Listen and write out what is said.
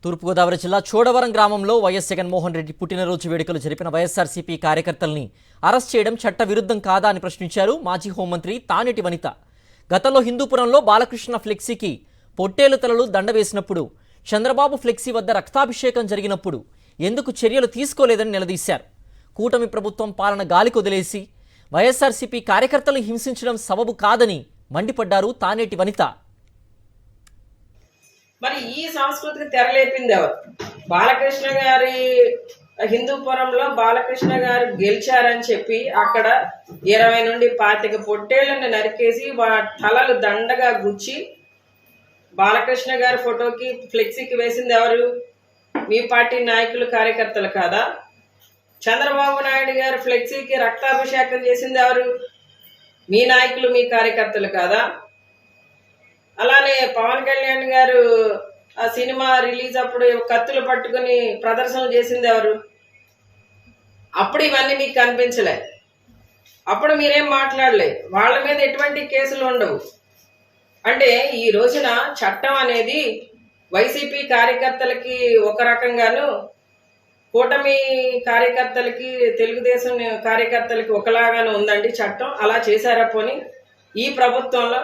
తూర్పుగోదావరి జిల్లా చోడవరం గ్రామంలో వైఎస్ జగన్మోహన్ రెడ్డి పుట్టినరోజు వేడుకలు జరిపిన వైఎస్ఆర్సీపీ కార్యకర్తల్ని అరెస్ట్ చేయడం చట్టవిరుద్ధం కాదా అని ప్రశ్నించారు మాజీ హోంమంత్రి తానేటి వనిత. గతంలో హిందూపురంలో బాలకృష్ణ ఫ్లెక్సీకి పొట్టేలు తలలు దండ వేసినప్పుడు, చంద్రబాబు ఫ్లెక్సీ వద్ద రక్తాభిషేకం జరిగినప్పుడు ఎందుకు చర్యలు తీసుకోలేదని నిలదీశారు. కూటమి ప్రభుత్వం పాలన గాలికి వదిలేసి వైఎస్ఆర్సీపీ కార్యకర్తలను హింసించడం సబబు కాదని మండిపడ్డారు తానేటి వనిత. మరి ఈ సంస్కృతికి తెరలేపింది ఎవరు? బాలకృష్ణ గారి హిందూపురంలో బాలకృష్ణ గారు గెలిచారని చెప్పి అక్కడ 20 నుండి 25 పొట్టేళ్లను నరికేసి తలలు దండగా గుచ్చి బాలకృష్ణ గారి ఫోటోకి ఫ్లెక్సీకి వేసింది ఎవరు? మీ పార్టీ నాయకులు కార్యకర్తలు కాదా? చంద్రబాబు నాయుడు గారి ఫ్లెక్సీకి రక్తాభిషేకం చేసింది ఎవరు? మీ నాయకులు, మీ కార్యకర్తలు కాదా? అలానే పవన్ కళ్యాణ్ గారు ఆ సినిమా రిలీజ్ అప్పుడు కత్తులు పట్టుకుని ప్రదర్శనలు చేసింది ఎవరు? అప్పుడు ఇవన్నీ మీకు కనిపించలే, అప్పుడు మీరేం మాట్లాడలే, వాళ్ళ మీద ఎటువంటి కేసులు ఉండవు. అంటే ఈ రోజున చట్టం అనేది వైసీపీ కార్యకర్తలకి ఒక రకంగాను, కూటమి కార్యకర్తలకి, తెలుగుదేశం కార్యకర్తలకి ఒకలాగానే ఉందండి చట్టం. అలా చేశారా? పోనీ ఈ ప్రభుత్వంలో